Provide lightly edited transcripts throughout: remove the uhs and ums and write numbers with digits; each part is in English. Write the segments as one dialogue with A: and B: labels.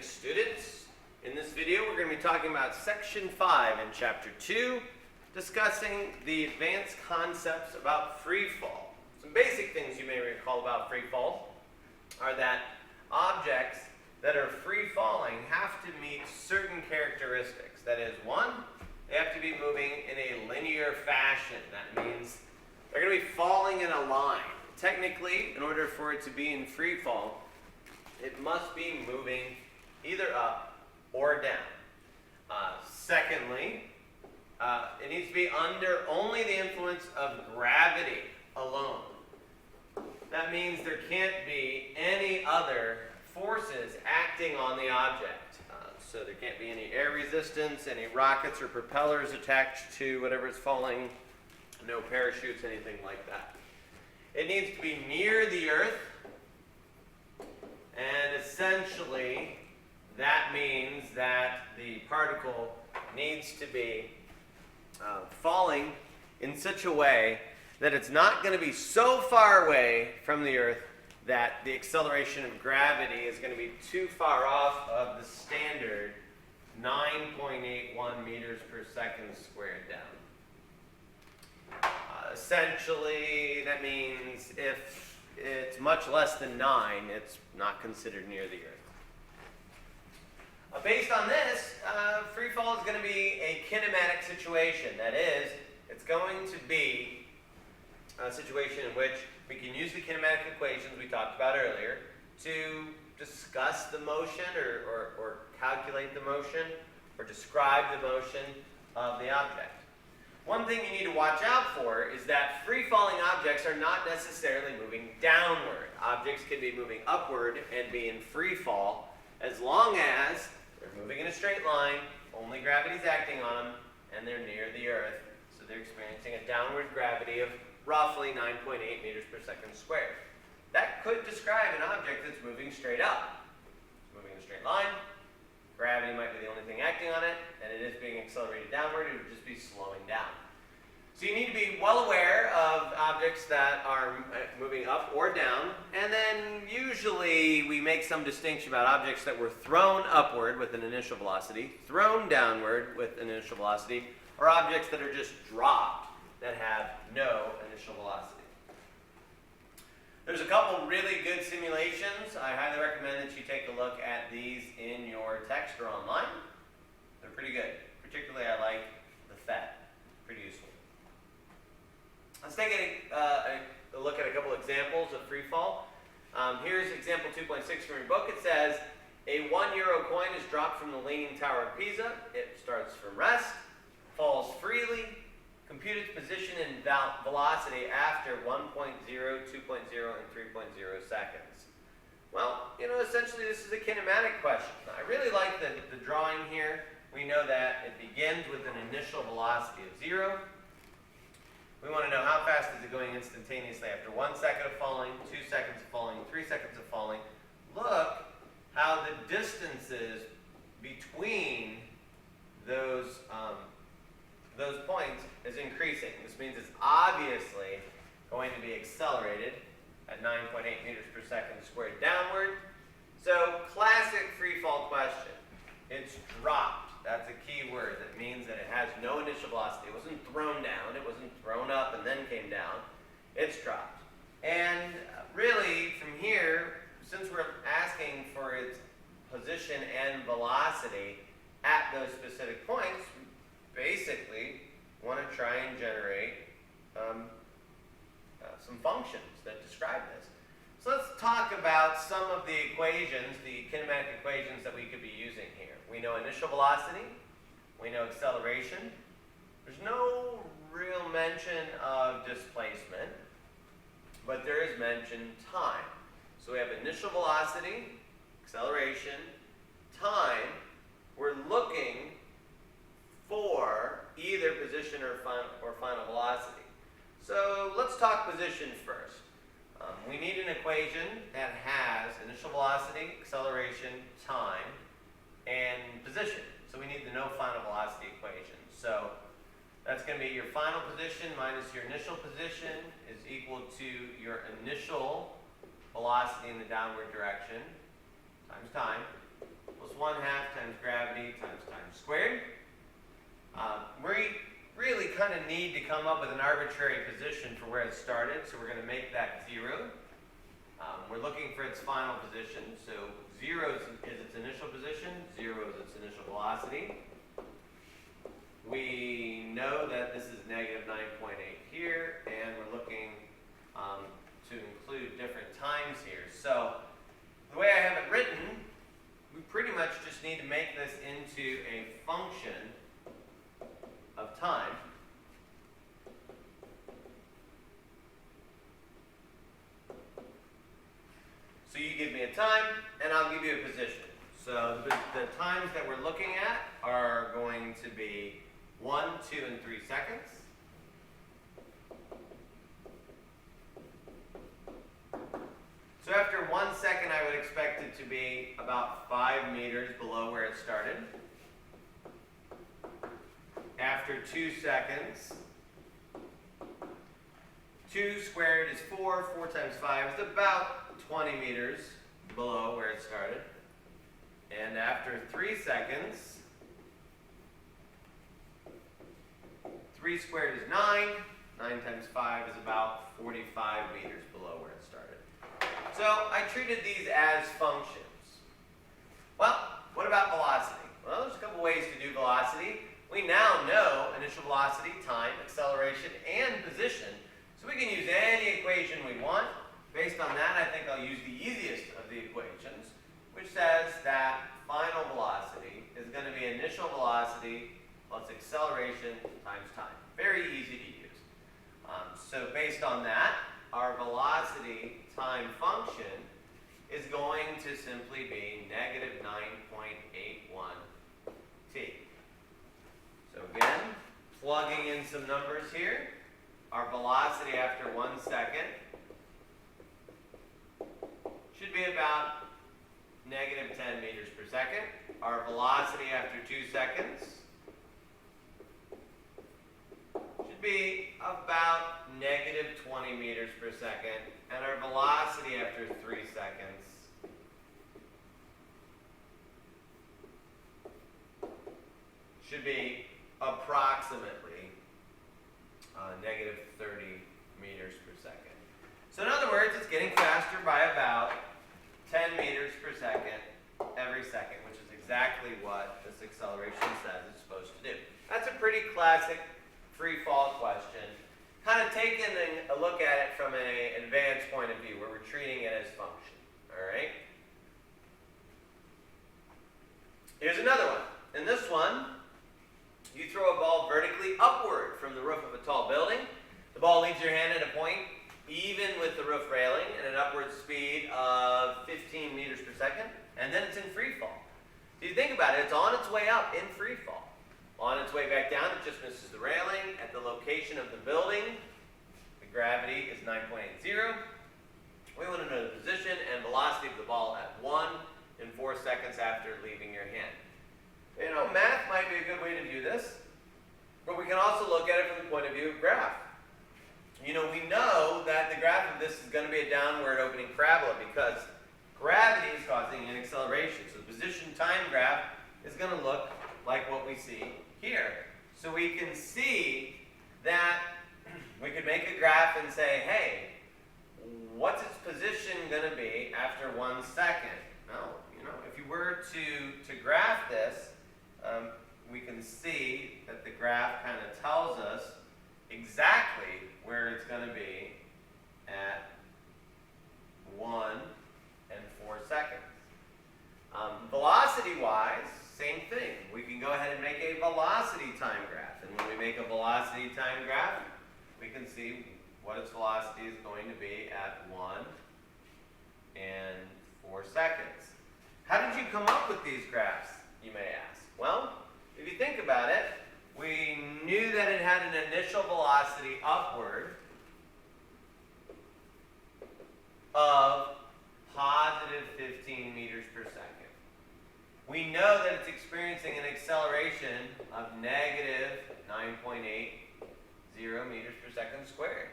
A: Dillick students. In this video we're going to be talking about section 5 in chapter 2, discussing the advanced concepts about free fall. Some basic things you may recall about free fall are that objects that are free falling have to meet certain characteristics. That is, one, they have to be moving in a linear fashion. That means they're going to be falling in a line. Technically, in order for it to be in free fall, it must be moving either up or down. Secondly, it needs to be under only the influence of gravity alone. That means there can't be any other forces acting on the object. So there can't be any air resistance, any rockets or propellers attached to whatever is falling, no parachutes, anything like that. It needs to be near the earth, and essentially that means that the particle needs to be falling in such a way that it's not going to be so far away from the earth that the acceleration of gravity is going to be too far off of the standard 9.81 meters per second squared down. Essentially, that means if it's much less than 9, it's not considered near the earth. Based on this, free fall is going to be a kinematic situation. That is, it's going to be a situation in which we can use the kinematic equations we talked about earlier to discuss the motion or calculate the motion or describe the motion of the object. One thing you need to watch out for is that free-falling objects are not necessarily moving downward. Objects can be moving upward and be in free fall as long as they're moving in a straight line, only gravity is acting on them, and they're near the earth. So they're experiencing a downward gravity of roughly 9.8 meters per second squared. That could describe an object that's moving straight up. It's moving in a straight line. Gravity might be the only thing acting on it, and it is being accelerated downward. It would just be slowing down. So you need to be well aware of objects that are moving up or down, and then usually we make some distinction about objects that were thrown upward with an initial velocity, thrown downward with an initial velocity, or objects that are just dropped that have no initial velocity. There's a couple really good simulations. I highly recommend that you take a look at these in your text or online. They're pretty good. Particularly, I like the FET. Pretty useful. Let's take a look at a couple examples of free fall. Here's example 2.6 from your book. It says, a €1 coin is dropped from the Leaning Tower of Pisa. It starts from rest, falls freely, compute its position and velocity after 1.0, 2.0, and 3.0 seconds. Well, essentially this is a kinematic question. I really like the drawing here. We know that it begins with an initial velocity of 0. We want to know how fast is it going instantaneously after 1 second of falling, 2 seconds of falling, 3 seconds of falling. Look how the distances between those points is increasing. This means it's obviously going to be accelerated at 9.8 meters per second squared downward. So, classic free fall question. It's dropped. That's a key word. That means that it has no initial velocity. It wasn't thrown down. It wasn't thrown up and then came down. It's dropped. And really, from here, since we're asking for its position and velocity at those specific points, basically want to try and generate some functions that describe this. So let's talk about some of the equations, the kinematic equations that we could be using here. We know initial velocity, we know acceleration. There's no real mention of displacement, but there is mention time. So we have initial velocity, acceleration, time. We're looking for either position or final velocity. So let's talk position first. We need an equation that has initial velocity, acceleration, time, and position. So we need the no final velocity equation. So that's going to be your final position minus your initial position is equal to your initial velocity in the downward direction times time plus 1 1/2 times gravity times time squared. We really kind of need to come up with an arbitrary position for where it started, so we're going to make that 0. We're looking for its final position, so 0 is its initial position, 0 is its initial velocity. We know that this is negative 9.8 here, and we're looking to include different times here. So the way I have it written, we pretty much just need to make this into a function of time. So you give me a time, and I'll give you a position. So the times that we're looking at are going to be 1, 2, and 3 seconds. So after 1 second, I would expect it to be about 5 meters below where it started. After 2 seconds, 2 squared is 4, 4 times 5 is about 20 meters below where it started. And after 3 seconds, 3 squared is 9, 9 times 5 is about 45 meters below where it started. So I treated these as functions. Well, what about velocity? Well, there's a couple ways to do velocity. We now know initial velocity, time, acceleration, and position. So we can use any equation we want. Based on that, I think I'll use the easiest of the equations, which says that final velocity is going to be initial velocity plus acceleration times time. Very easy to use. So based on that, our velocity time function is going to simply be negative 9.81 t. So again, plugging in some numbers here, our velocity after 1 second should be about negative 10 meters per second. Our velocity after 2 seconds should be about negative 20 meters per second. And our velocity after 3 seconds should be approximately negative 30 meters per second. So in other words, it's getting faster by about 10 meters per second every second, which is exactly what this acceleration says it's supposed to do. That's a pretty classic free fall question. Kind of taking a look at it from an advanced point of view, where we're treating it as function. All right? Here's another one. In this one, you throw a ball vertically upward from the roof of a tall building. The ball leaves your hand at a point even with the roof railing at an upward speed of 15 meters per second, and then it's in free fall. So you think about it, it's on its way up in free fall. On its way back down, it just misses the railing. At the location of the building, the gravity is 9.80. We want to know the position and velocity of the ball at 1 and 4 seconds after leaving your hand. You know, math might be a good way to do this, but we can also look at it from the point of view of graph. You know, we know that the graph of this is going to be a downward opening parabola because gravity is causing an acceleration. So the position time graph is going to look like what we see here. So we can see that we could make a graph and say, hey, what's its position going to be after 1 second? Well, you know, if you were to graph this, we can see that the graph kind of tells us exactly where it's going to be at 1 and 4 seconds. Velocity-wise, same thing. We can go ahead and make a velocity time graph. And when we make a velocity time graph, we can see what its velocity is going to be at 1 and 4 seconds. How did you come up with these graphs, you may ask? Well, if you think about it, we knew that it had an initial velocity upward of positive 15 meters per second. We know that it's experiencing an acceleration of negative 9.80 meters per second squared.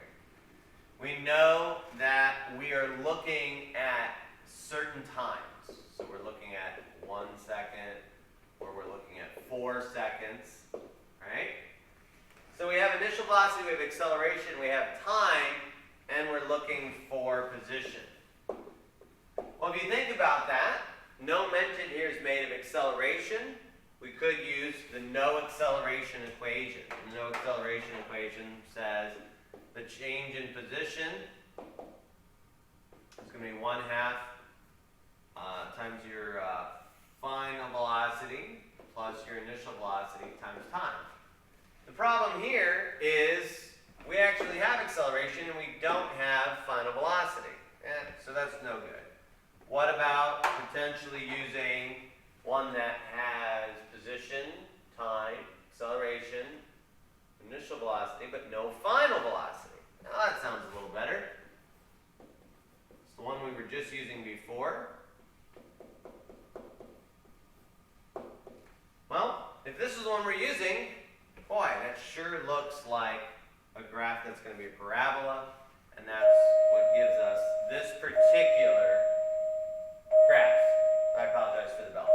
A: We know that we are looking at certain times. So we're looking at 1 second, 4 seconds, right? So we have initial velocity, we have acceleration, we have time, and we're looking for position. Well, if you think about that, no mention here is made of acceleration. We could use the no acceleration equation. The no acceleration equation says the change in position is going to be 1/2 times your final velocity plus your initial velocity times time. The problem here is we actually have acceleration and we don't have final velocity. So that's no good. What about potentially using one that has position, time, acceleration, initial velocity, but no final velocity? Now that sounds a little better. It's the one we were just using before. Well, if this is the one we're using, boy, that sure looks like a graph that's going to be a parabola, and that's what gives us this particular graph. I apologize for the bell.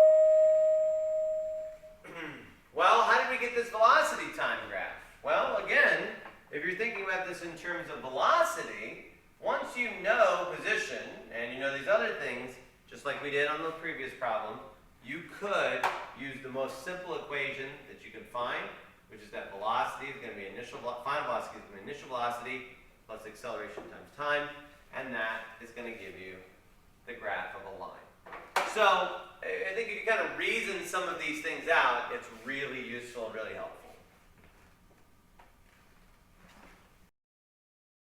A: Well, how did we get this velocity time graph? Well, again, if you're thinking about this in terms of velocity, once you know position, and you know these other things, just like we did on the previous problem, you could use the most simple equation that you can find, which is that velocity is going to be final velocity is going to be initial velocity plus acceleration times time, and that is going to give you the graph of a line. So I think if you kind of reason some of these things out, it's really useful and really helpful.